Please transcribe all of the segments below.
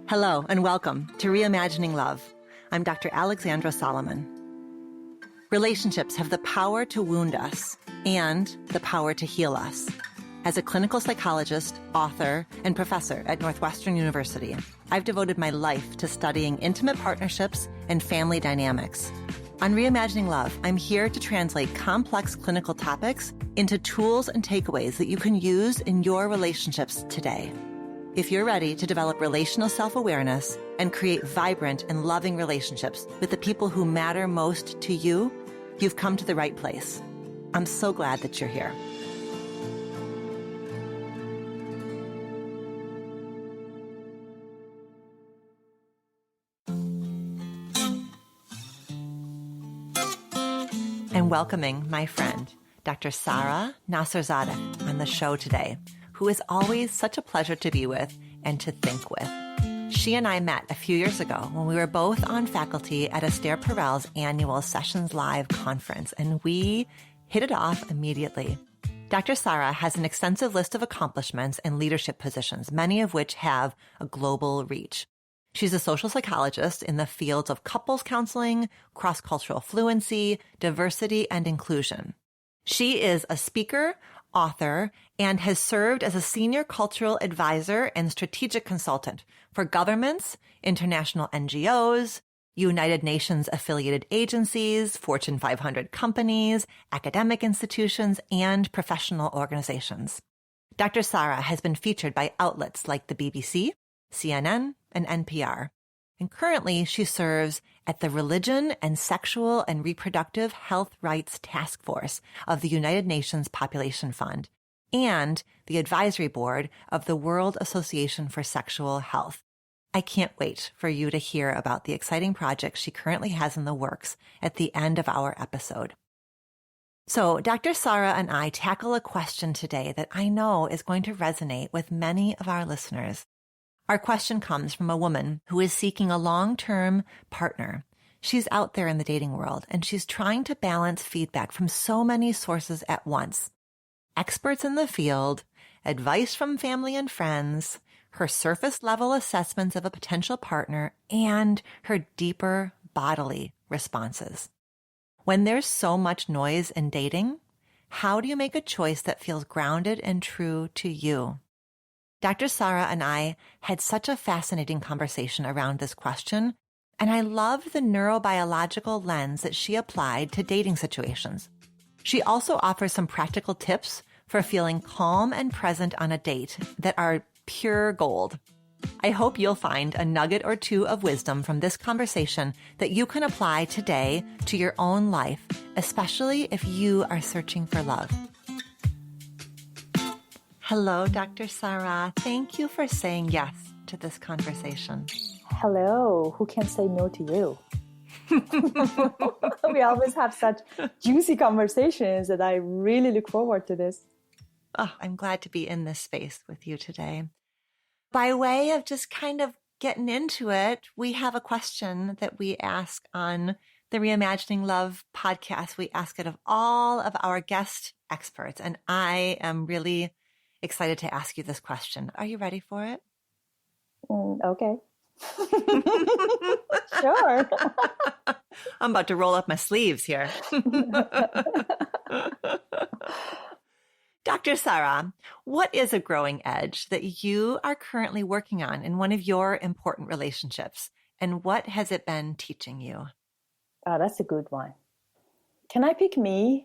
Hello and welcome to Reimagining Love. I'm Dr. Alexandra Solomon. Relationships have the power to wound us and the power to heal us. As a clinical psychologist, author, and professor at Northwestern University, I've devoted my life to studying intimate partnerships and family dynamics. On Reimagining Love, I'm here to translate complex clinical topics into tools and takeaways that you can use in your relationships today. If you're ready to develop relational self-awareness and create vibrant and loving relationships with the people who matter most to you, you've come to the right place. I'm so glad that you're here. I'm welcoming my friend, Dr. Sara Nasserzadeh, on the show today, who is always such a pleasure to be with and to think with. She and I met a few years ago when we were both on faculty at Esther Perel's annual Sessions Live conference, and we hit it off immediately. Dr. Sara has an extensive list of accomplishments and leadership positions, many of which have a global reach. She's a social psychologist in the fields of couples counseling, cross-cultural fluency, diversity, and inclusion. She is a speaker, author, and has served as a senior cultural advisor and strategic consultant for governments, international NGOs, United Nations affiliated agencies, Fortune 500 companies, academic institutions, and professional organizations. Dr. Sara has been featured by outlets like the BBC, CNN, and NPR. And currently she serves at the Religion and Sexual and Reproductive Health Rights Task Force of the United Nations Population Fund and the advisory board of the World Association for Sexual Health. I can't wait for you to hear about the exciting projects she currently has in the works at the end of our episode. So Dr. Sara and I tackle a question today that I know is going to resonate with many of our listeners. Our question comes from a woman who is seeking a long-term partner. She's out there in the dating world, and she's trying to balance feedback from so many sources at once. Experts in the field, advice from family and friends, her surface-level assessments of a potential partner, and her deeper bodily responses. When there's so much noise in dating, how do you make a choice that feels grounded and true to you? Dr. Sara and I had such a fascinating conversation around this question, and I loved the neurobiological lens that she applied to dating situations. She also offers some practical tips for feeling calm and present on a date that are pure gold. I hope you'll find a nugget or two of wisdom from this conversation that you can apply today to your own life, especially if you are searching for love. Hello, Dr. Sara. Thank you for saying yes to this conversation. Hello. Who can say no to you? We always have such juicy conversations that I really look forward to this. Oh, I'm glad to be in this space with you today. By way of just kind of getting into it, we have a question that we ask on the Reimagining Love podcast. We ask it of all of our guest experts, and I am really excited to ask you this question. Are you ready for it? Okay. Sure. I'm about to roll up my sleeves here. Dr. Sara, what is a growing edge that you are currently working on in one of your important relationships? And what has it been teaching you? Oh, that's a good one. Can I pick me?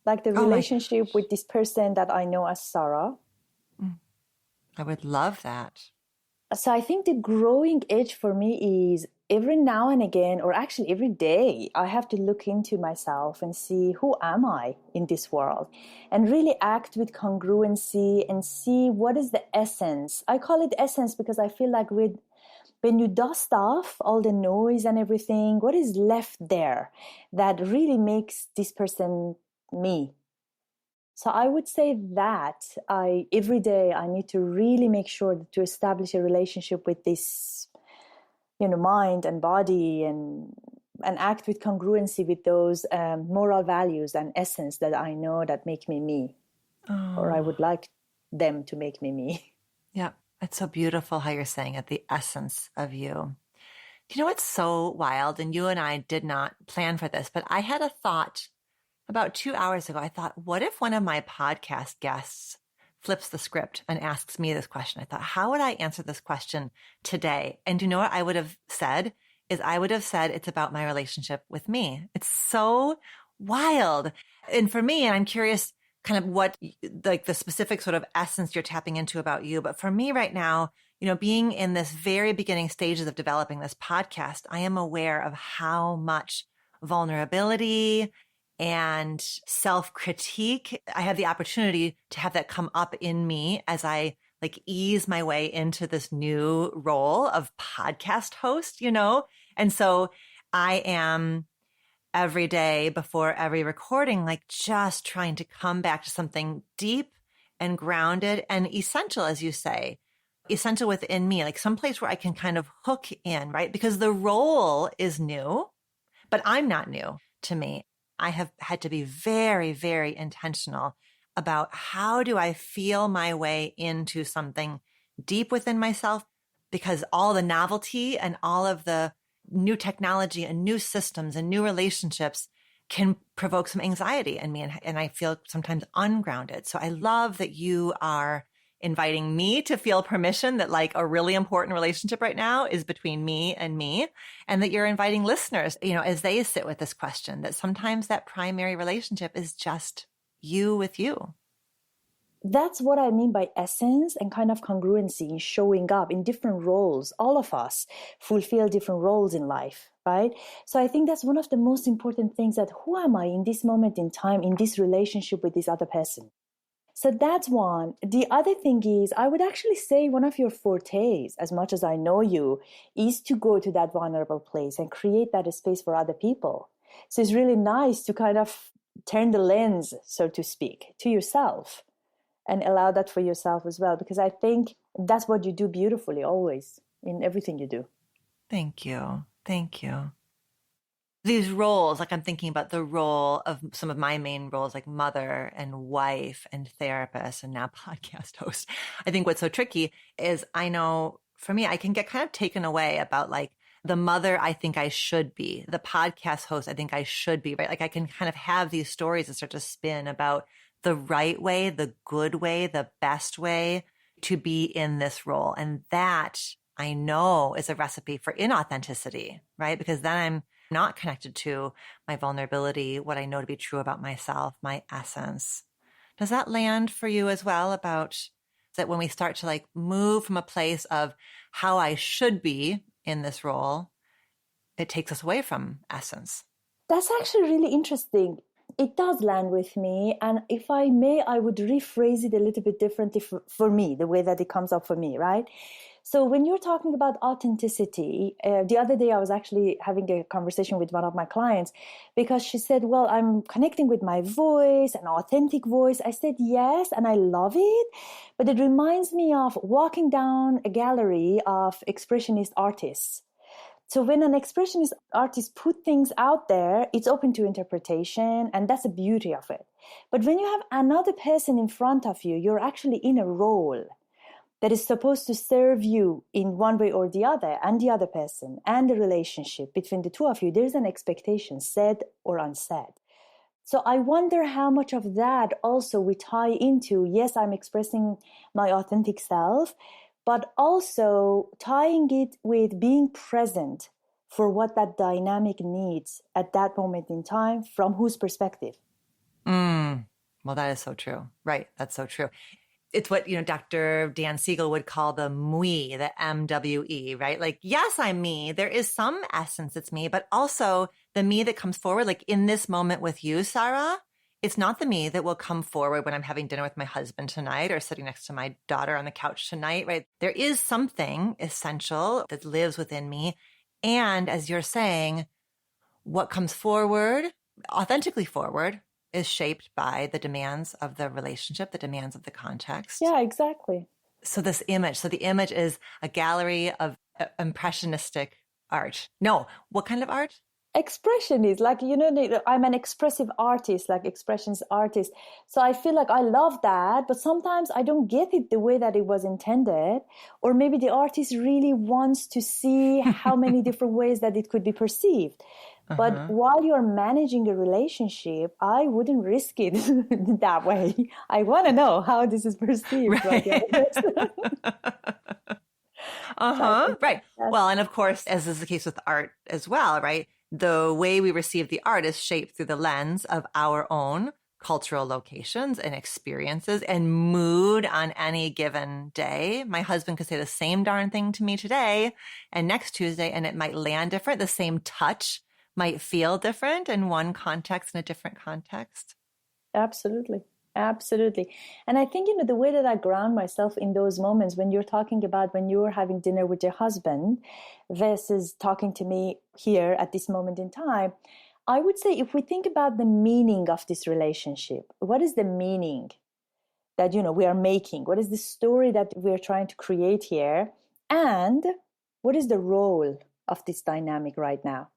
Like the relationship with this person that I know as Sara? I would love that. So I think the growing edge for me is every now and again, or actually every day, I have to look into myself and see who am I in this world and really act with congruency and see what is the essence. I call it essence because I feel like when you dust off all the noise and everything, what is left there that really makes this person me? So I would say that every day I need to really make sure to establish a relationship with this, mind and body and act with congruency with those moral values and essence that I know that make me me, or I would like them to make me me. Yeah. It's so beautiful how you're saying it, the essence of you. Do you know what's so wild? And you and I did not plan for this, but I had a thought about 2 hours ago. I thought, what if one of my podcast guests flips the script and asks me this question? I thought, how would I answer this question today? And do you know what I would have said? I would have said it's about my relationship with me. It's so wild. And for me, and I'm curious kind of what like the specific sort of essence you're tapping into about you. But for me right now, being in this very beginning stages of developing this podcast, I am aware of how much vulnerability and self-critique I have the opportunity to have that come up in me as I like ease my way into this new role of podcast host, And so I am every day before every recording, like just trying to come back to something deep and grounded and essential, as you say, essential within me, like someplace where I can kind of hook in, right? Because the role is new, but I'm not new to me. I have had to be very, very intentional about how do I feel my way into something deep within myself, because all the novelty and all of the new technology and new systems and new relationships can provoke some anxiety in me. And I feel sometimes ungrounded. So I love that you are inviting me to feel permission that like a really important relationship right now is between me, and that you're inviting listeners, as they sit with this question, that sometimes that primary relationship is just you with you. That's what I mean by essence and kind of congruency in showing up in different roles. All of us fulfill different roles in life, right? So I think that's one of the most important things, that who am I in this moment in time, in this relationship with this other person? So that's one. The other thing is, I would actually say one of your fortes, as much as I know you, is to go to that vulnerable place and create that space for other people. So it's really nice to kind of turn the lens, so to speak, to yourself and allow that for yourself as well. Because I think that's what you do beautifully always in everything you do. Thank you. Thank you. These roles, like I'm thinking about the role of some of my main roles, like mother and wife and therapist and now podcast host. I think what's so tricky is I know for me, I can get kind of taken away about like the mother I think I should be, the podcast host I think I should be, right? Like I can kind of have these stories that start to spin about the right way, the good way, the best way to be in this role. And that I know is a recipe for inauthenticity, right? Because then I'm not connected to my vulnerability, what I know to be true about myself, my essence. Does that land for you as well, about that when we start to like move from a place of how I should be in this role, it takes us away from essence? That's actually really interesting. It does land with me. And if I may, I would rephrase it a little bit differently for me, the way that it comes up for me, right? So when you're talking about authenticity, the other day I was actually having a conversation with one of my clients because she said, well, I'm connecting with my voice, an authentic voice. I said, yes, and I love it. But it reminds me of walking down a gallery of expressionist artists. So when an expressionist artist put things out there, it's open to interpretation, and that's the beauty of it. But when you have another person in front of you, you're actually in a role that is supposed to serve you in one way or the other, and the other person, and the relationship between the two of you. There's an expectation, said or unsaid. So I wonder how much of that also we tie into, yes, I'm expressing my authentic self, but also tying it with being present for what that dynamic needs at that moment in time, from whose perspective. Well, that is so true. Right. That's so true. It's what, Dr. Dan Siegel would call the MWE, the MWE, right? Like, yes, I'm me. There is some essence it's me, but also the me that comes forward, like in this moment with you, Sara, it's not the me that will come forward when I'm having dinner with my husband tonight or sitting next to my daughter on the couch tonight, right? There is something essential that lives within me. And as you're saying, what comes forward, authentically forward, is shaped by the demands of the relationship, the demands of the context. Yeah, exactly. So the image is a gallery of impressionistic art. No, what kind of art? expressionist, like, I'm an expressive artist, like expressionist artist. So I feel like I love that, but sometimes I don't get it the way that it was intended. Or maybe the artist really wants to see how many different ways that it could be perceived. But while you're managing a relationship, I wouldn't risk it that way. I want to know how this is perceived. Right. So Right. Well, and of course, as is the case with art as well, right? The way we receive the art is shaped through the lens of our own cultural locations and experiences and mood on any given day. My husband could say the same darn thing to me today and next Tuesday, and it might land different. The same touch might feel different in one context and a different context. Absolutely. Absolutely. And I think, the way that I ground myself in those moments when you're talking about when you're having dinner with your husband versus talking to me here at this moment in time, I would say if we think about the meaning of this relationship, what is the meaning that, we are making? What is the story that we're trying to create here? And what is the role of this dynamic right now?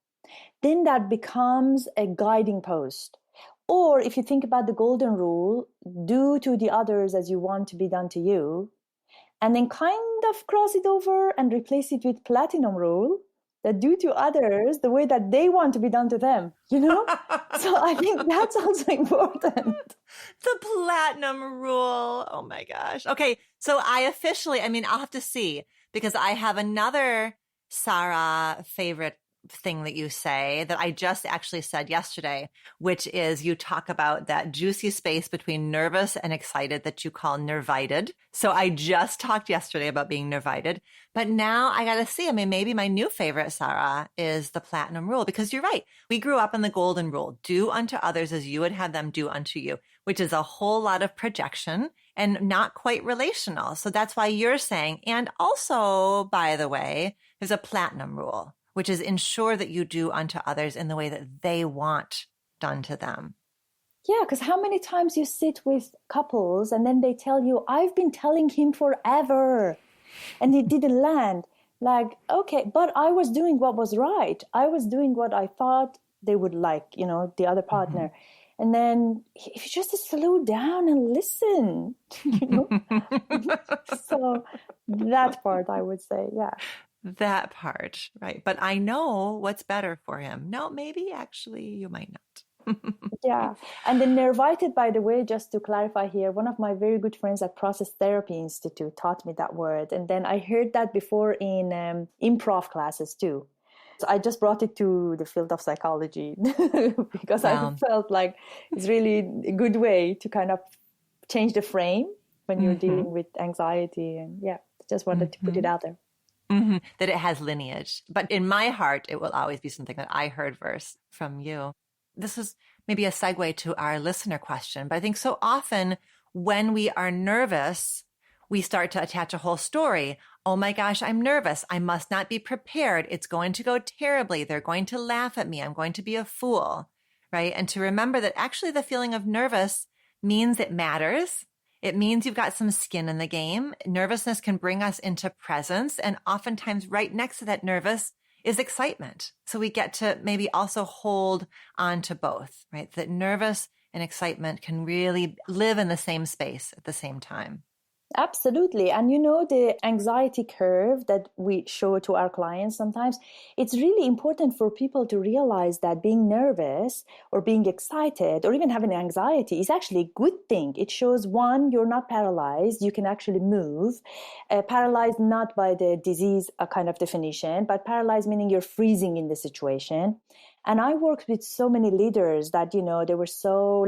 Then that becomes a guiding post. Or if you think about the golden rule, do to the others as you want to be done to you, and then kind of cross it over and replace it with platinum rule, that do to others the way that they want to be done to them, So I think that's also important. The platinum rule. Oh my gosh. Okay. So I'll have to see, because I have another Sara favorite thing that you say that I just actually said yesterday, which is you talk about that juicy space between nervous and excited that you call nervited. So I just talked yesterday about being nervited, but now I got to see, maybe my new favorite, Sara, is the platinum rule, because you're right. We grew up in the golden rule, do unto others as you would have them do unto you, which is a whole lot of projection and not quite relational. So that's why you're saying, and also, by the way, there's a platinum rule, which is ensure that you do unto others in the way that they want done to them. Yeah, because how many times you sit with couples and then they tell you, I've been telling him forever and it didn't land. Like, okay, but I was doing what was right. I was doing what I thought they would like, the other partner. And then if you just slow down and listen, So that part, I would say, yeah. That part, right. But I know what's better for him. No, maybe actually you might not. Yeah. And the nervited, by the way, just to clarify here, one of my very good friends at Process Therapy Institute taught me that word. And then I heard that before in improv classes too. So I just brought it to the field of psychology because I felt like it's really a good way to kind of change the frame when you're dealing with anxiety. And yeah, just wanted to put it out there. That it has lineage. But in my heart, it will always be something that I heard first from you. This is maybe a segue to our listener question, but I think so often when we are nervous, we start to attach a whole story. Oh my gosh, I'm nervous. I must not be prepared. It's going to go terribly. They're going to laugh at me. I'm going to be a fool, right? And to remember that actually the feeling of nervous means it matters. It means you've got some skin in the game. Nervousness can bring us into presence. And oftentimes right next to that nervous is excitement. So we get to maybe also hold on to both, right? That nervous and excitement can really live in the same space at the same time. Absolutely. And the anxiety curve that we show to our clients sometimes, it's really important for people to realize that being nervous or being excited or even having anxiety is actually a good thing. It shows, one, you're not paralyzed. You can actually move. Paralyzed not by the disease kind of definition, but paralyzed meaning you're freezing in the situation. And I worked with so many leaders that, they were so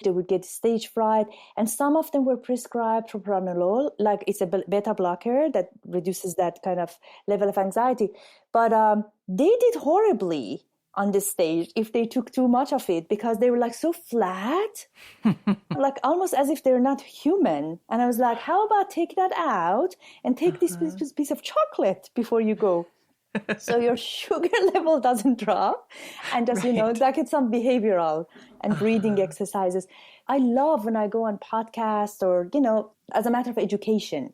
they would get stage fright. And some of them were prescribed propranolol, like it's a beta blocker that reduces that kind of level of anxiety. But they did horribly on this stage if they took too much of it, because they were so flat, almost as if they're not human. And I was like, how about take that out and take this piece of chocolate before you go? So your sugar level doesn't drop, and just, it's some behavioral and breathing exercises. I love when I go on podcasts or, as a matter of education,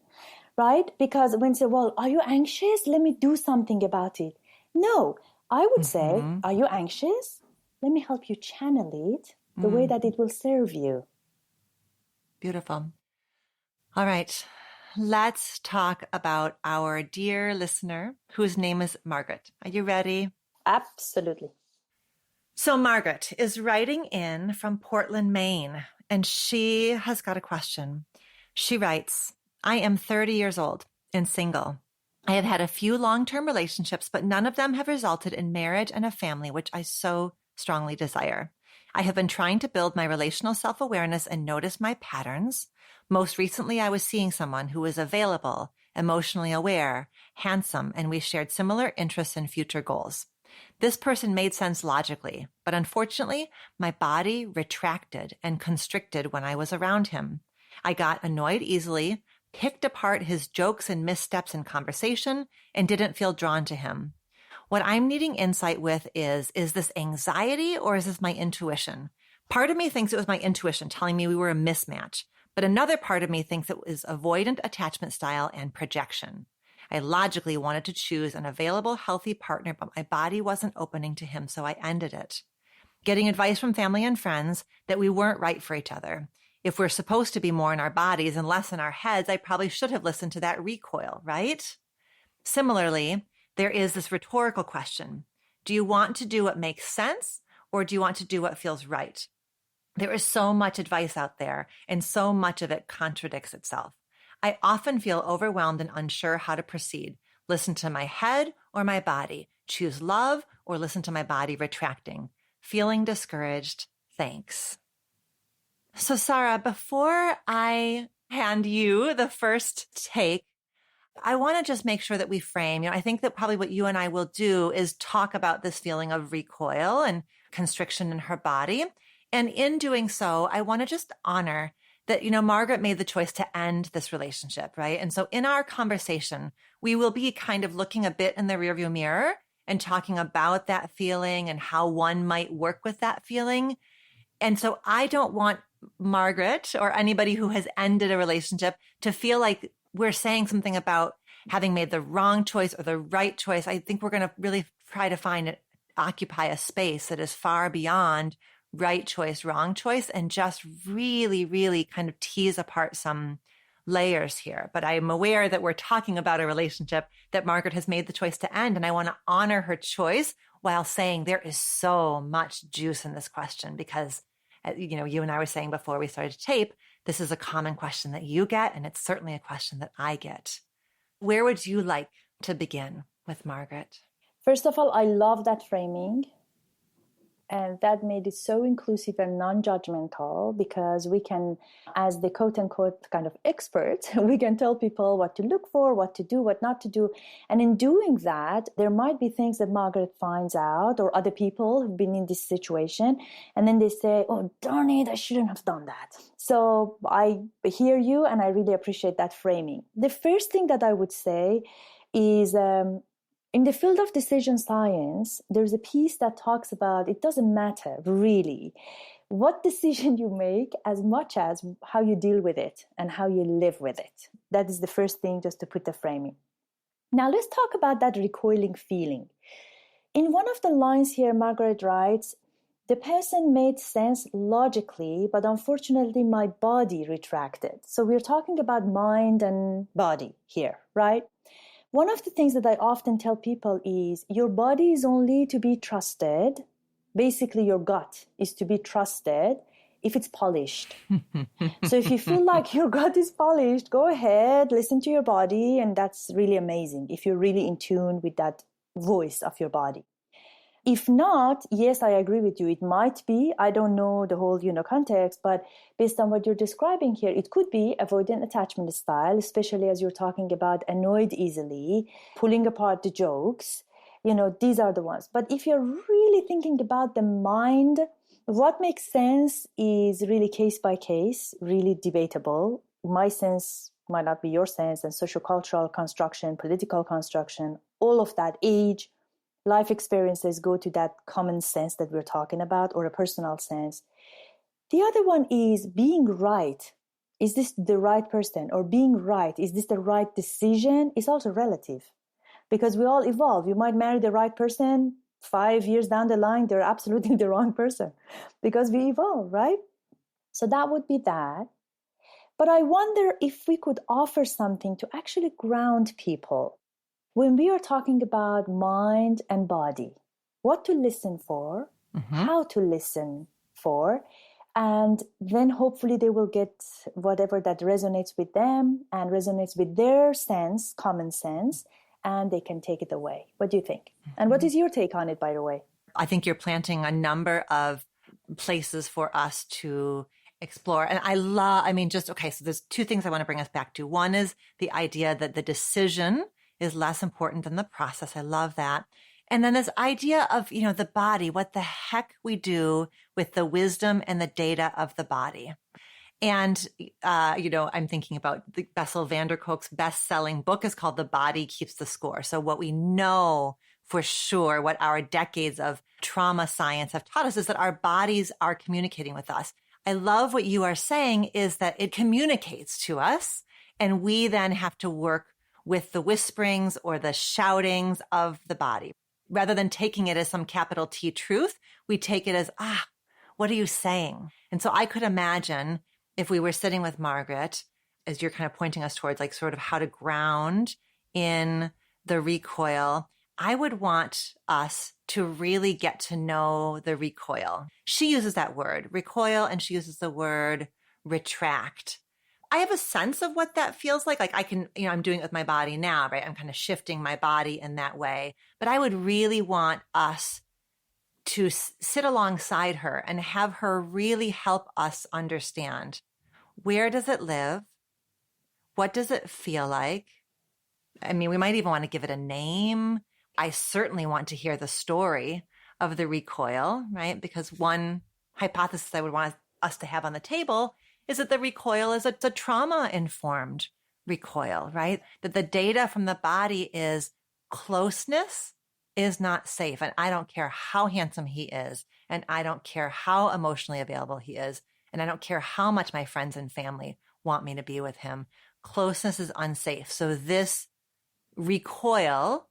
right? Because when you say, well, are you anxious? Let me do something about it. No, I would say, are you anxious? Let me help you channel it the way that it will serve you. Beautiful. All right. Let's talk about our dear listener whose name is Margaret. Are you ready? Absolutely. So Margaret is writing in from Portland, Maine, and she has got a question. She writes, I am 30 years old and single. I have had a few long-term relationships, but none of them have resulted in marriage and a family, which I so strongly desire. I have been trying to build my relational self-awareness and notice my patterns. Most recently, I was seeing someone who was available, emotionally aware, handsome, and we shared similar interests and future goals. This person made sense logically, but unfortunately, my body retracted and constricted when I was around him. I got annoyed easily, picked apart his jokes and missteps in conversation, and didn't feel drawn to him. What I'm needing insight with is this anxiety or is this my intuition? Part of me thinks it was my intuition telling me we were a mismatch, but another part of me thinks it was avoidant attachment style and projection. I logically wanted to choose an available, healthy partner, but my body wasn't opening to him, so I ended it. Getting advice from family and friends that we weren't right for each other. If we're supposed to be more in our bodies and less in our heads, I probably should have listened to that recoil, right? Similarly, there is this rhetorical question. Do you want to do what makes sense, or do you want to do what feels right? There is so much advice out there, and so much of it contradicts itself. I often feel overwhelmed and unsure how to proceed. Listen to my head or my body. Choose love or listen to my body retracting. Feeling discouraged. Thanks. So Sara, before I hand you the first take, I want to just make sure that we frame, I think that probably what you and I will do is talk about this feeling of recoil and constriction in her body. And in doing so, I want to just honor that, Margaret made the choice to end this relationship, right? And so in our conversation, we will be kind of looking a bit in the rearview mirror and talking about that feeling and how one might work with that feeling. And so I don't want Margaret or anybody who has ended a relationship to feel like we're saying something about having made the wrong choice or the right choice. I think we're going to really try to occupy a space that is far beyond right choice, wrong choice, and just really, really kind of tease apart some layers here. But I'm aware that we're talking about a relationship that Margaret has made the choice to end, and I want to honor her choice while saying there is so much juice in this question because, you and I were saying before we started to tape, this is a common question that you get, and it's certainly a question that I get. Where would you like to begin with Margaret? First of all, I love that framing. And that made it so inclusive and non-judgmental because we can, as the quote-unquote kind of expert, we can tell people what to look for, what to do, what not to do. And in doing that, there might be things that Margaret finds out or other people who've been in this situation. And then they say, oh, darn it, I shouldn't have done that. So I hear you and I really appreciate that framing. The first thing that I would say is in the field of decision science, there's a piece that talks about it doesn't matter really what decision you make as much as how you deal with it and how you live with it. That is the first thing, just to put the framing. Now let's talk about that recoiling feeling. In one of the lines here, Margaret writes, the person made sense logically, but unfortunately my body retracted. So we're talking about mind and body here, right? One of the things that I often tell people is your body is only to be trusted. Basically, your gut is to be trusted if it's polished. So if you feel like your gut is polished, go ahead, listen to your body. And that's really amazing if you're really in tune with that voice of your body. If not, yes, I agree with you. It might be, I don't know the whole, context, but based on what you're describing here, it could be avoidant attachment style, especially as you're talking about annoyed easily, pulling apart the jokes. These are the ones. But if you're really thinking about the mind, what makes sense is really case by case, really debatable. My sense might not be your sense, and sociocultural construction, political construction, all of that, age, life experiences go to that common sense that we're talking about, or a personal sense. The other one is being right. Is this the right person? Or being right, is this the right decision? Is also relative because we all evolve. You might marry the right person 5 years down the line, they're absolutely the wrong person because we evolve, right? So that would be that. But I wonder if we could offer something to actually ground people when we are talking about mind and body, what to listen for, how to listen for, and then hopefully they will get whatever that resonates with them and resonates with their sense, common sense, and they can take it away. What do you think? And what is your take on it, by the way? I think you're planting a number of places for us to explore. And so there's two things I want to bring us back to. One is the idea that the decision is less important than the process. I love that. And then this idea of, the body, what the heck we do with the wisdom and the data of the body. And, I'm thinking about the Bessel van der Kolk's best-selling book is called The Body Keeps the Score. So what we know for sure, what our decades of trauma science have taught us is that our bodies are communicating with us. I love what you are saying is that it communicates to us, and we then have to work with the whisperings or the shoutings of the body. Rather than taking it as some capital T truth, we take it as, what are you saying? And so I could imagine if we were sitting with Margaret, as you're kind of pointing us towards like sort of how to ground in the recoil, I would want us to really get to know the recoil. She uses that word, recoil, and she uses the word retract. I have a sense of what that feels like. Like I can, I'm doing it with my body now, right? I'm kind of shifting my body in that way. But I would really want us to sit alongside her and have her really help us understand, where does it live? What does it feel like? I mean, we might even want to give it a name. I certainly want to hear the story of the recoil, right? Because one hypothesis I would want us to have on the table is that the recoil is a trauma-informed recoil, right? That the data from the body is closeness is not safe. And I don't care how handsome he is. And I don't care how emotionally available he is. And I don't care how much my friends and family want me to be with him. Closeness is unsafe. So this recoil,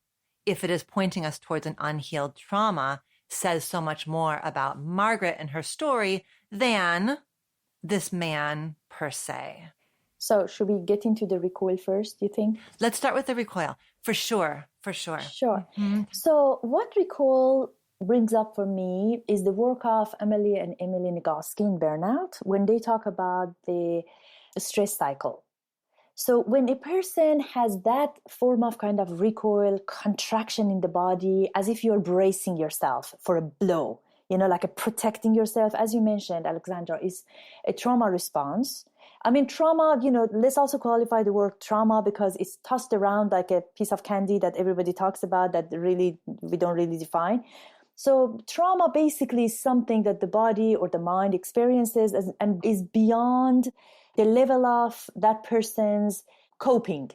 if it is pointing us towards an unhealed trauma, says so much more about Margaret and her story than this man per se. So should we get into the recoil first, do you think? Let's start with the recoil. For sure. Sure. Mm-hmm. So what recoil brings up for me is the work of Amelia and Emily Nagoski in Burnout when they talk about the stress cycle. So when a person has that form of kind of recoil, contraction in the body, as if you're bracing yourself for a blow, like a protecting yourself, as you mentioned, Alexandra, is a trauma response. I mean, trauma, let's also qualify the word trauma because it's tossed around like a piece of candy that everybody talks about that really we don't really define. So trauma basically is something that the body or the mind experiences and is beyond the level of that person's coping.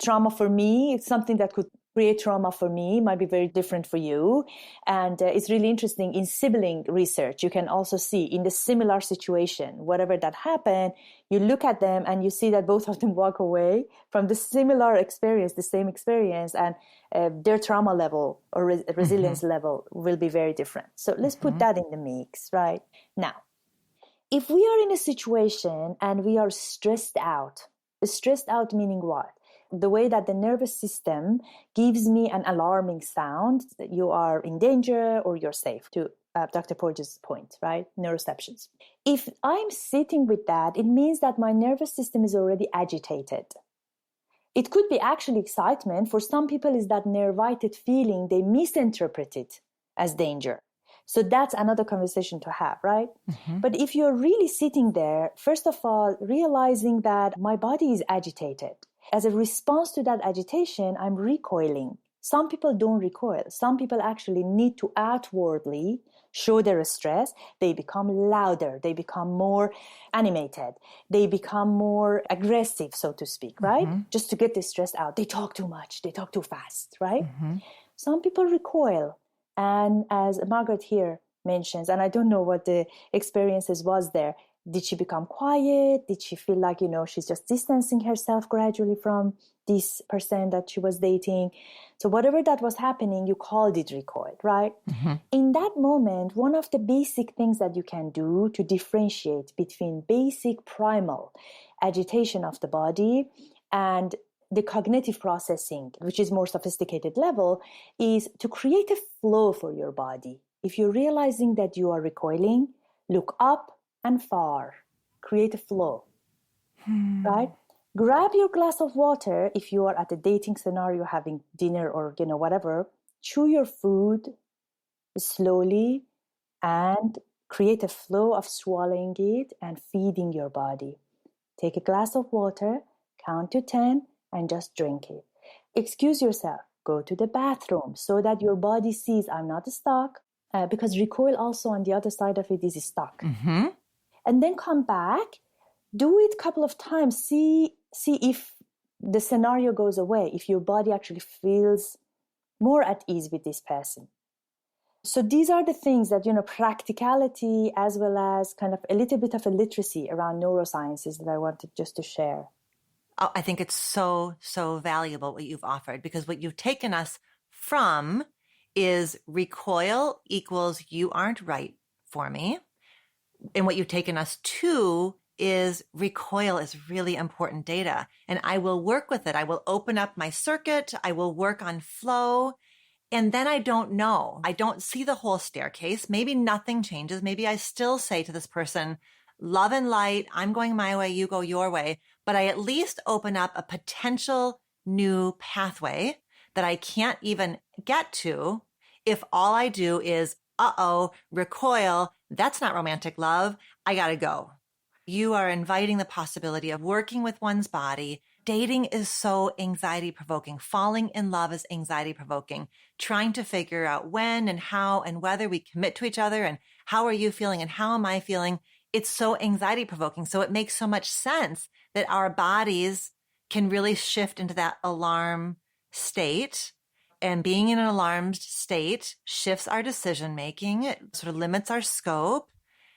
Trauma for me is something that could create trauma for me, might be very different for you. And it's really interesting in sibling research. You can also see in the similar situation, whatever that happened, you look at them and you see that both of them walk away from the similar experience, the same experience, and their trauma level or resilience level will be very different. So let's put that in the mix, right? Now, if we are in a situation and we are stressed out meaning what? The way that the nervous system gives me an alarming sound that you are in danger or you're safe, to Dr. Porges' point, right? Neuroceptions. If I'm sitting with that, it means that my nervous system is already agitated. It could be actually excitement. For some people, is that nervited feeling, they misinterpret it as danger. So that's another conversation to have, right? But if you're really sitting there, first of all, realizing that my body is agitated. As a response to that agitation, I'm recoiling. Some people don't recoil. Some people actually need to outwardly show their stress. They become louder. They become more animated. They become more aggressive, so to speak, right? Just to get the stress out. They talk too much. They talk too fast, right? Some people recoil. And as Margaret here mentions, and I don't know what the experiences was there, Did she become quiet? Did she feel like, she's just distancing herself gradually from this person that she was dating? So whatever that was happening, you called it recoil, right? Mm-hmm. In that moment, one of the basic things that you can do to differentiate between basic primal agitation of the body and the cognitive processing, which is more sophisticated level, is to create a flow for your body. If you're realizing that you are recoiling, look up and far. Create a flow, right? Grab your glass of water if you are at a dating scenario, having dinner or, whatever. Chew your food slowly and create a flow of swallowing it and feeding your body. Take a glass of water, count to 10, and just drink it. Excuse yourself. Go to the bathroom so that your body sees I'm not stuck, because recoil also on the other side of it is stuck. Mm-hmm. And then come back, do it a couple of times, see if the scenario goes away, if your body actually feels more at ease with this person. So these are the things that, practicality as well as kind of a little bit of a literacy around neurosciences that I wanted just to share. Oh, I think it's so, so valuable what you've offered, because what you've taken us from is recoil equals you aren't right for me. And what you've taken us to is recoil is really important data. And I will work with it. I will open up my circuit. I will work on flow. And then I don't know. I don't see the whole staircase. Maybe nothing changes. Maybe I still say to this person, love and light, I'm going my way, you go your way. But I at least open up a potential new pathway that I can't even get to if all I do is, recoil. That's not romantic love. I got to go. You are inviting the possibility of working with one's body. Dating is so anxiety provoking. Falling in love is anxiety provoking. Trying to figure out when and how and whether we commit to each other and how are you feeling and how am I feeling? It's so anxiety provoking. So it makes so much sense that our bodies can really shift into that alarm state. And being in an alarmed state shifts our decision making. It sort of limits our scope.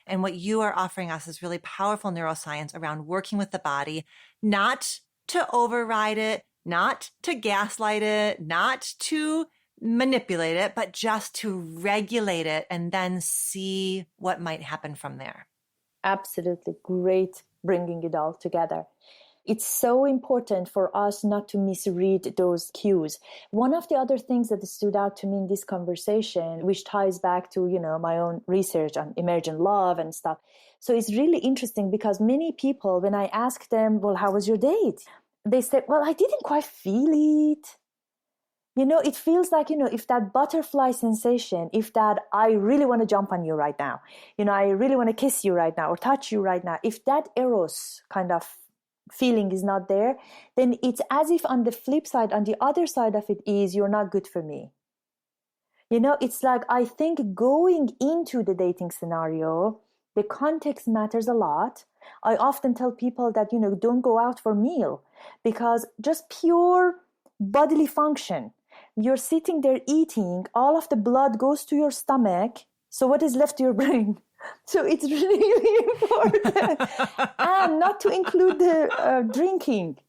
And what you are offering us is really powerful neuroscience around working with the body, not to override it, not to gaslight it, not to manipulate it, but just to regulate it and then see what might happen from there. Absolutely great bringing it all together. It's so important for us not to misread those cues. One of the other things that stood out to me in this conversation, which ties back to, my own research on emergent love and stuff. So it's really interesting because many people, when I ask them, well, how was your date? They said, well, I didn't quite feel it. It feels like, if that butterfly sensation, if that I really want to jump on you right now, I really want to kiss you right now or touch you right now, if that eros kind of feeling is not there, then it's as if on the flip side, on the other side of it is you're not good for me. It's like, I think going into the dating scenario, the context matters a lot. I often tell people that, don't go out for meal because just pure bodily function. You're sitting there eating, all of the blood goes to your stomach. So what is left to your brain? So it's really important. And not to include the drinking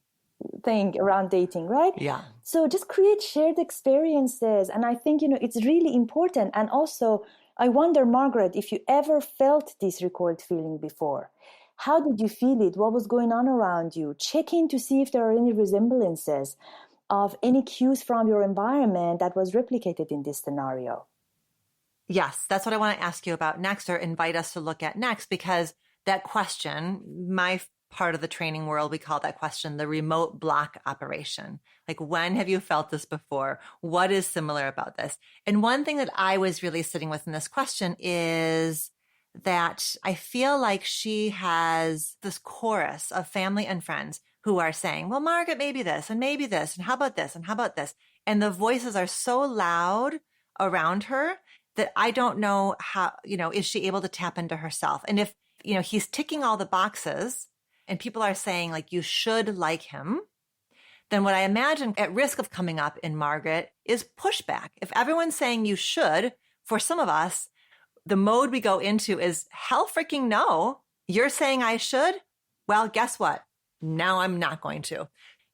thing around dating, right? Yeah. So just create shared experiences. And I think, it's really important. And also, I wonder, Margaret, if you ever felt this recoiled feeling before. How did you feel it? What was going on around you? Check in to see if there are any resemblances of any cues from your environment that was replicated in this scenario. Yes, that's what I want to ask you about next, or invite us to look at next, because that question, my part of the training world, we call that question the remote block operation. Like, when have you felt this before? What is similar about this? And one thing that I was really sitting with in this question is that I feel like she has this chorus of family and friends who are saying, well, Margaret, maybe this, and how about this, and how about this? And the voices are so loud around her that I don't know how, is she able to tap into herself? And if, he's ticking all the boxes and people are saying like, you should like him, then what I imagine at risk of coming up in Margaret is pushback. If everyone's saying you should, for some of us, the mode we go into is hell freaking no. You're saying I should? Well, guess what? Now I'm not going to.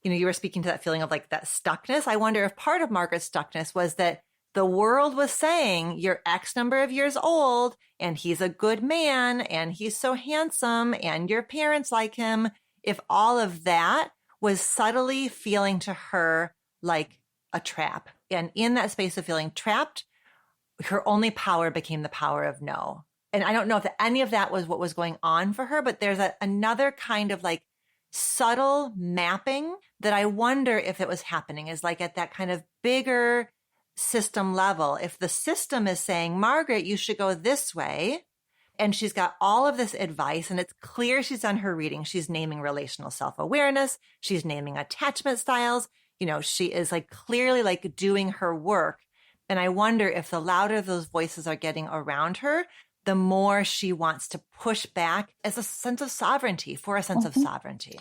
You were speaking to that feeling of like that stuckness. I wonder if part of Margaret's stuckness was that the world was saying you're X number of years old and he's a good man and he's so handsome and your parents like him. If all of that was subtly feeling to her like a trap. And in that space of feeling trapped, her only power became the power of no. And I don't know if any of that was what was going on for her, but there's another kind of like subtle mapping that I wonder if it was happening is like at that kind of bigger system level. If the system is saying, Margaret, you should go this way, and she's got all of this advice and it's clear she's done her reading. She's naming relational self-awareness. She's naming attachment styles. She is like clearly like doing her work. And I wonder if the louder those voices are getting around her, the more she wants to push back as a sense of sovereignty, for a sense of sovereignty.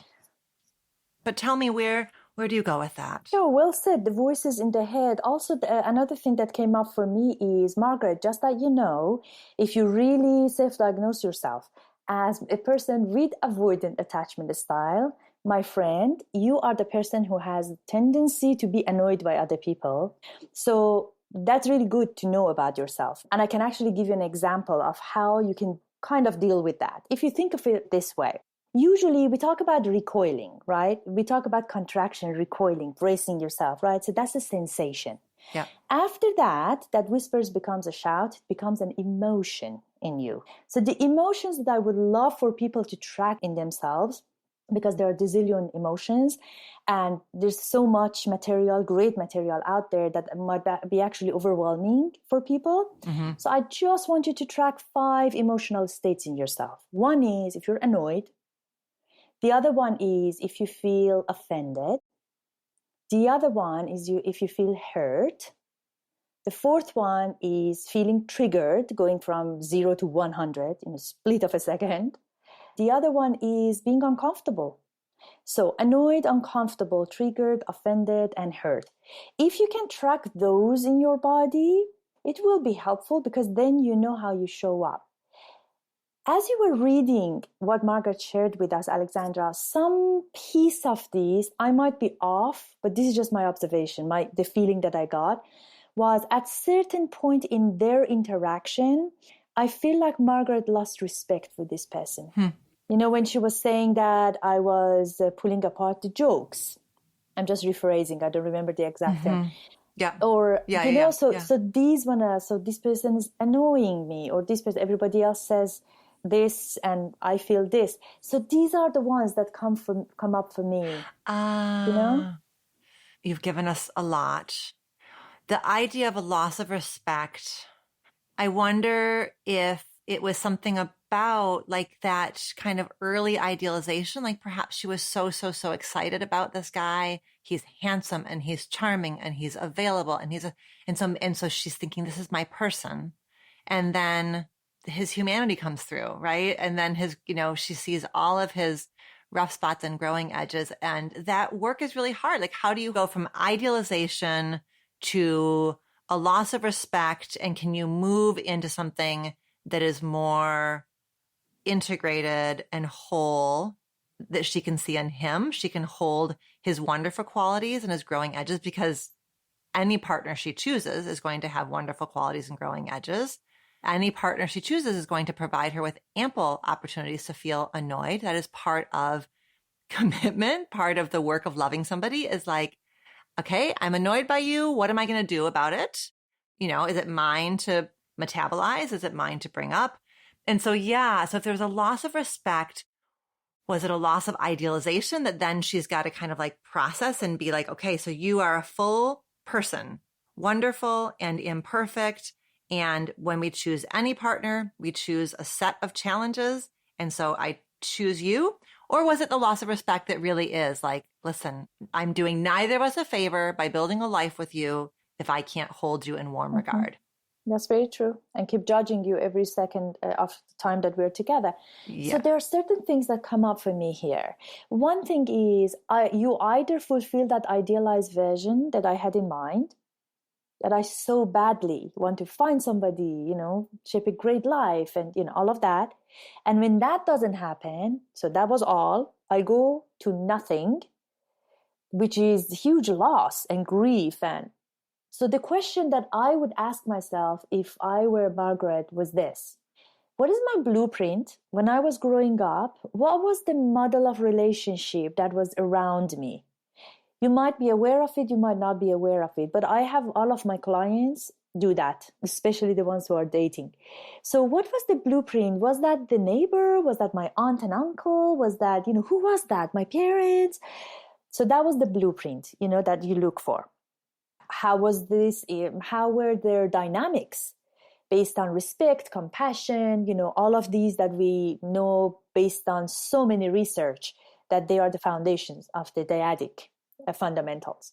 But tell me, where do you go with that? Oh, well said. The voices in the head. Also, another thing that came up for me is, Margaret, just that you know, if you really self-diagnose yourself as a person with avoidant attachment style, my friend, you are the person who has a tendency to be annoyed by other people. So that's really good to know about yourself. And I can actually give you an example of how you can kind of deal with that. If you think of it this way, usually we talk about recoiling, right? We talk about contraction, recoiling, bracing yourself, right? So that's a sensation. Yeah. After that whispers becomes a shout, it becomes an emotion in you. So the emotions that I would love for people to track in themselves, because there are zillion emotions and there's so much material, great material out there that might be actually overwhelming for people. Mm-hmm. So I just want you to track 5 emotional states in yourself. One is if you're annoyed. The other one is if you feel offended. The other one is if you feel hurt. The fourth one is feeling triggered, going from 0 to 100 in a split of a second. The other one is being uncomfortable. So annoyed, uncomfortable, triggered, offended, and hurt. If you can track those in your body, it will be helpful because then you know how you show up. As you were reading what Margaret shared with us, Alexandra, some piece of these, I might be off, but this is just my observation, the feeling that I got was at certain point in their interaction, I feel like Margaret lost respect for this person. When she was saying that I was pulling apart the jokes. I'm just rephrasing. I don't remember the exact thing. Yeah. Or, so this person is annoying me, or this person, everybody else says this and I feel this. So these are the ones that come up for me. You've given us a lot. The idea of a loss of respect, I wonder if it was something about like that kind of early idealization. Like perhaps she was so excited about this guy. He's handsome and he's charming and he's available and so she's thinking, this is my person. And then his humanity comes through, right? And then she sees all of his rough spots and growing edges. And that work is really hard. Like, how do you go from idealization to a loss of respect? And can you move into something that is more integrated and whole, that she can see in him? She can hold his wonderful qualities and his growing edges, because any partner she chooses is going to have wonderful qualities and growing edges. Any partner she chooses is going to provide her with ample opportunities to feel annoyed. That is part of commitment. Part of the work of loving somebody is like, okay, I'm annoyed by you. What am I going to do about it? Is it mine to metabolize? Is it mine to bring up? And so, so if there's a loss of respect, was it a loss of idealization that then she's got to kind of like process and be like, okay, so you are a full person, wonderful and imperfect. And when we choose any partner, we choose a set of challenges. And so I choose you. Or was it the loss of respect that really is like, listen, I'm doing neither of us a favor by building a life with you if I can't hold you in warm regard? That's very true. And keep judging you every second of the time that we're together. Yeah. So there are certain things that come up for me here. One thing is you either fulfill that idealized version that I had in mind, that I so badly want to find somebody, shape a great life and, all of that. And when that doesn't happen, so that was all, I go to nothing, which is huge loss and grief. And so the question that I would ask myself if I were Margaret was this: what is my blueprint? When I was growing up, what was the model of relationship that was around me? You might be aware of it, you might not be aware of it, but I have all of my clients do that, especially the ones who are dating. So what was the blueprint? Was that the neighbor? Was that my aunt and uncle? Was that, who was that? My parents? So that was the blueprint, that you look for. How was this? How were their dynamics based on respect, compassion, all of these that we know based on so many research that they are the foundations of the dyadic fundamentals.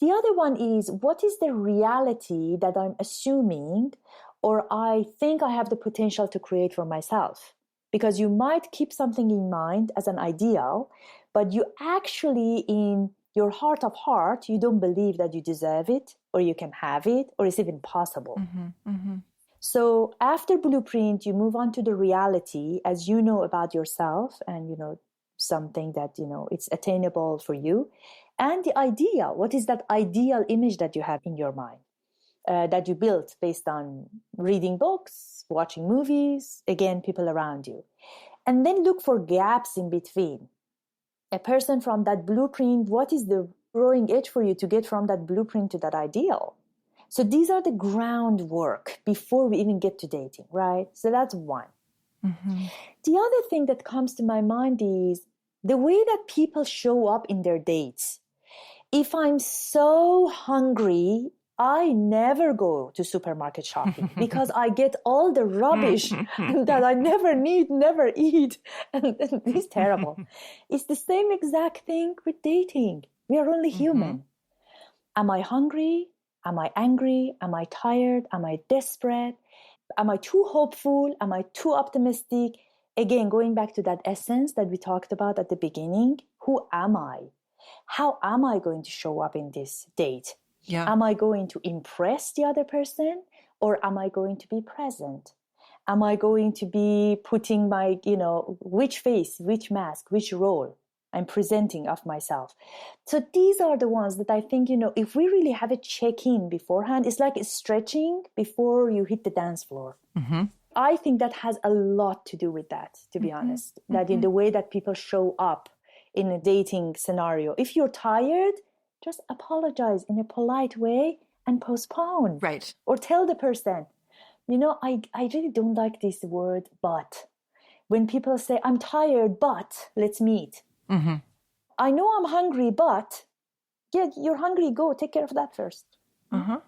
The other one is, what is the reality that I'm assuming or I think I have the potential to create for myself? Because you might keep something in mind as an ideal, but you actually, in your heart of heart, you don't believe that you deserve it or you can have it or it's even possible. Mm-hmm, mm-hmm. So after blueprint, you move on to the reality as you know about yourself and, something that, it's attainable for you. And the ideal, what is that ideal image that you have in your mind that you built based on reading books, watching movies, again, people around you. And then look for gaps in between. A person from that blueprint, what is the growing edge for you to get from that blueprint to that ideal? So these are the groundwork before we even get to dating, right? So that's one. Mm-hmm. The other thing that comes to my mind is the way that people show up in their dates. If I'm so hungry, I never go to supermarket shopping because I get all the rubbish that I never need, never eat. And it's terrible. It's the same exact thing with dating. We are only human. Am I hungry? Am I angry? Am I tired? Am I desperate? Am I too hopeful? Am I too optimistic? Again, going back to that essence that we talked about at the beginning, who am I? How am I going to show up in this date? Yeah. Am I going to impress the other person or am I going to be present? Am I going to be putting my, which face, which mask, which role I'm presenting of myself? So these are the ones that I think, if we really have a check-in beforehand, it's like stretching before you hit the dance floor. Mm-hmm. I think that has a lot to do with that, to be honest, that in the way that people show up in a dating scenario. If you're tired, just apologize in a polite way and postpone. Right. Or tell the person, I really don't like this word, but. When people say, I'm tired, but let's meet. Mm-hmm. I know I'm hungry, but yeah, you're hungry, go take care of that first. Uh-huh.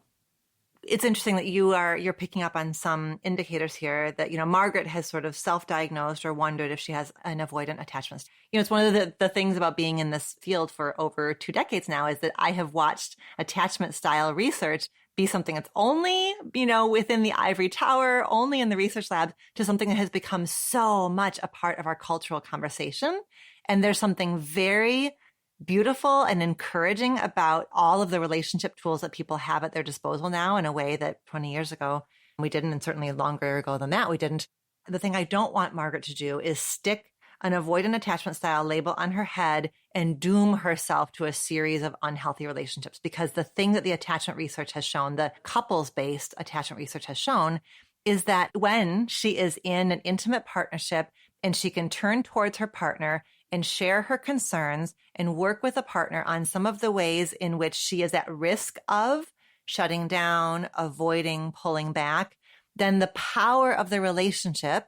It's interesting that you're picking up on some indicators here that, Margaret has sort of self-diagnosed or wondered if she has an avoidant attachment. It's one of the things about being in this field for over 2 decades now is that I have watched attachment style research be something that's only, within the ivory tower, only in the research lab, to something that has become so much a part of our cultural conversation. And there's something very beautiful and encouraging about all of the relationship tools that people have at their disposal now in a way that 20 years ago we didn't, and certainly longer ago than that we didn't. The thing I don't want Margaret to do is stick an avoidant attachment style label on her head and doom herself to a series of unhealthy relationships. Because the thing that the attachment research has shown, the couples-based attachment research has shown, is that when she is in an intimate partnership and she can turn towards her partner and share her concerns and work with a partner on some of the ways in which she is at risk of shutting down, avoiding, pulling back, then the power of the relationship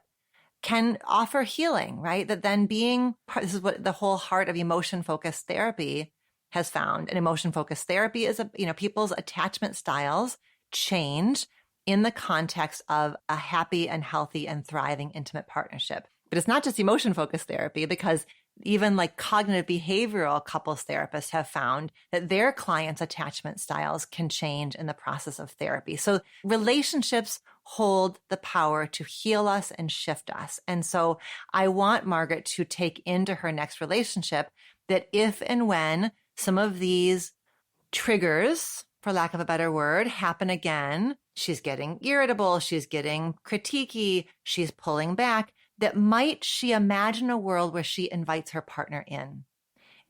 can offer healing, right? That then this is what the whole heart of emotion-focused therapy has found. And emotion-focused therapy is, people's attachment styles change in the context of a happy and healthy and thriving intimate partnership. But it's not just emotion-focused therapy, because even like cognitive behavioral couples therapists have found that their clients' attachment styles can change in the process of therapy. So relationships hold the power to heal us and shift us. And so I want Margaret to take into her next relationship that if and when some of these triggers for lack of a better word, happen again. She's getting irritable. She's getting critiquey. She's pulling back. That might she imagine a world where she invites her partner in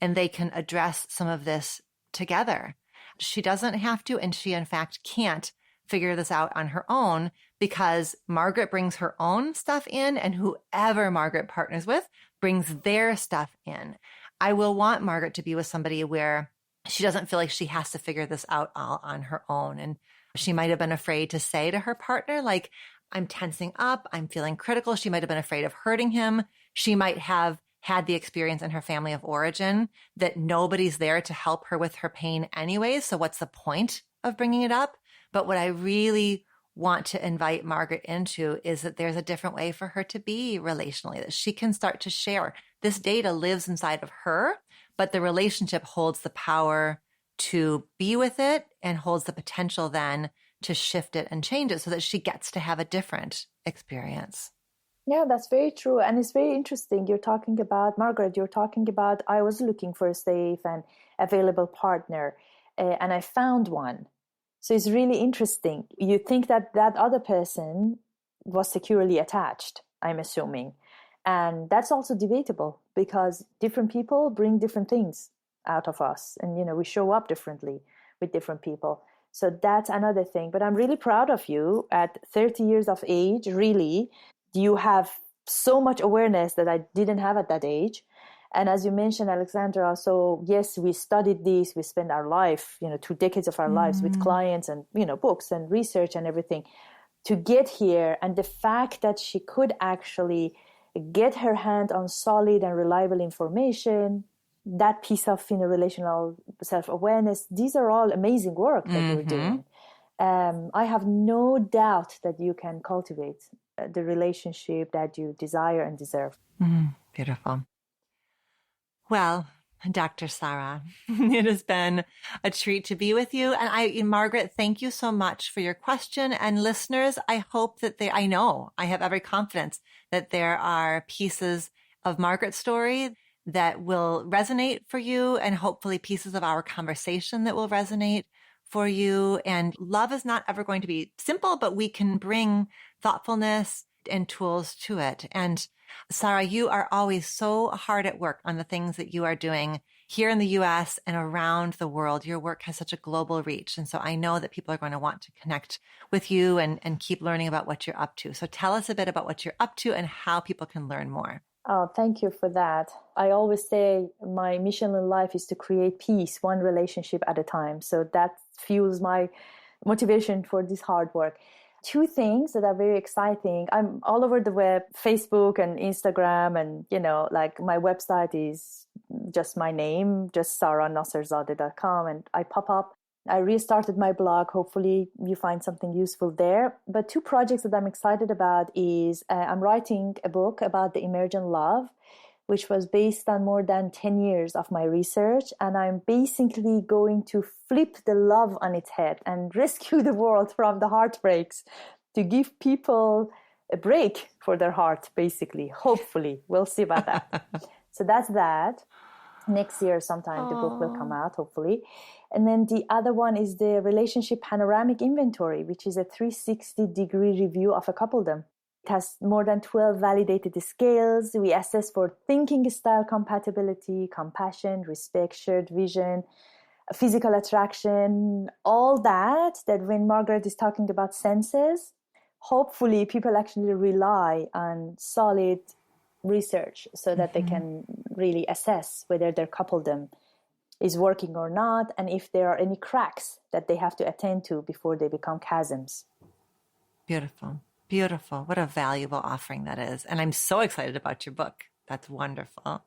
and they can address some of this together. She doesn't have to, and she in fact can't figure this out on her own because Margaret brings her own stuff in and whoever Margaret partners with brings their stuff in. I will want Margaret to be with somebody where she doesn't feel like she has to figure this out all on her own. And she might have been afraid to say to her partner, like, I'm tensing up, I'm feeling critical. She might have been afraid of hurting him. She might have had the experience in her family of origin that nobody's there to help her with her pain anyways. So what's the point of bringing it up? But what I really want to invite Margaret into is that there's a different way for her to be relationally, that she can start to share. This data lives inside of her, but the relationship holds the power to be with it and holds the potential then to shift it and change it so that she gets to have a different experience. Yeah, that's very true. And it's very interesting. You're talking about, Margaret, you're talking about, I was looking for a safe and available partner, and I found one. So it's really interesting. You think that that other person was securely attached, I'm assuming. And that's also debatable because different people bring different things out of us. And, you know, we show up differently with different people. So that's another thing. But I'm really proud of you at 30 years of age, really. You have so much awareness that I didn't have at that age. And as you mentioned, Alexandra, so yes, we studied this, we spent our life, 2 decades of our lives with clients and, books and research and everything to get here. And the fact that she could actually get her hand on solid and reliable information, that piece of, relational self-awareness, these are all amazing work that you're doing. I have no doubt that you can cultivate the relationship that you desire and deserve. Beautiful. Well, Dr. Sara, it has been a treat to be with you. And Margaret, thank you so much for your question. And listeners, I hope that I have every confidence that there are pieces of Margaret's story that will resonate for you and hopefully pieces of our conversation that will resonate for you. And love is not ever going to be simple, but we can bring thoughtfulness and tools to it. And Sara, you are always so hard at work on the things that you are doing here in the US and around the world. Your work has such a global reach. And so I know that people are going to want to connect with you and keep learning about what you're up to. So tell us a bit about what you're up to and how people can learn more. Oh, thank you for that. I always say my mission in life is to create peace, one relationship at a time. So that fuels my motivation for this hard work. 2 things that are very exciting. I'm all over the web, Facebook and Instagram, and, my website is just my name, just saranasserzadeh.com, and I pop up. I restarted my blog. Hopefully you find something useful there. But 2 projects that I'm excited about is I'm writing a book about the emergent love, which was based on more than 10 years of my research. And I'm basically going to flip the love on its head and rescue the world from the heartbreaks to give people a break for their heart, basically. Hopefully. We'll see about that. So that's that. Next year sometime the book will come out, hopefully. And then the other one is the Relationship Panoramic Inventory, which is a 360-degree review of a coupledom. It has more than 12 validated scales. We assess for thinking style compatibility, compassion, respect, shared vision, physical attraction, all that when Margaret is talking about senses, hopefully people actually rely on solid research so that they can really assess whether their coupledom is working or not, and if there are any cracks that they have to attend to before they become chasms. Beautiful. Beautiful. What a valuable offering that is. And I'm so excited about your book. That's wonderful.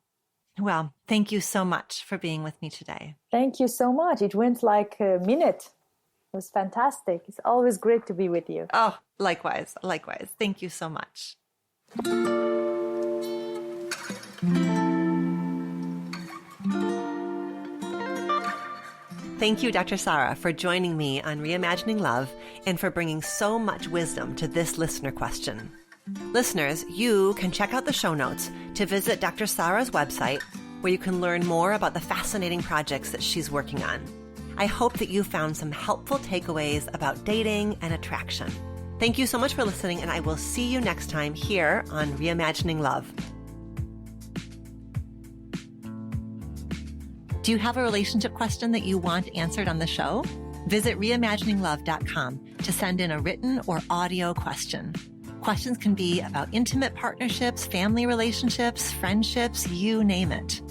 Well, thank you so much for being with me today. Thank you so much. It went like a minute. It was fantastic. It's always great to be with you. Oh, likewise. Likewise. Thank you so much. Thank you, Dr. Sara, for joining me on Reimagining Love and for bringing so much wisdom to this listener question. Listeners, you can check out the show notes to visit Dr. Sara's website, where you can learn more about the fascinating projects that she's working on. I hope that you found some helpful takeaways about dating and attraction. Thank you so much for listening, and I will see you next time here on Reimagining Love. Do you have a relationship question that you want answered on the show? Visit reimagininglove.com to send in a written or audio question. Questions can be about intimate partnerships, family relationships, friendships, you name it.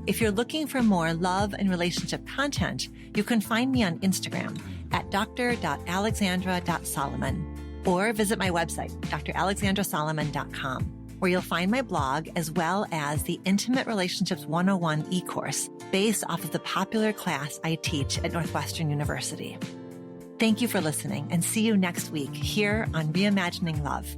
If you're looking for more love and relationship content, you can find me on Instagram at dr.alexandra.solomon or visit my website, dralexandrasolomon.com, where you'll find my blog as well as the Intimate Relationships 101 e-course based off of the popular class I teach at Northwestern University. Thank you for listening, and see you next week here on Reimagining Love.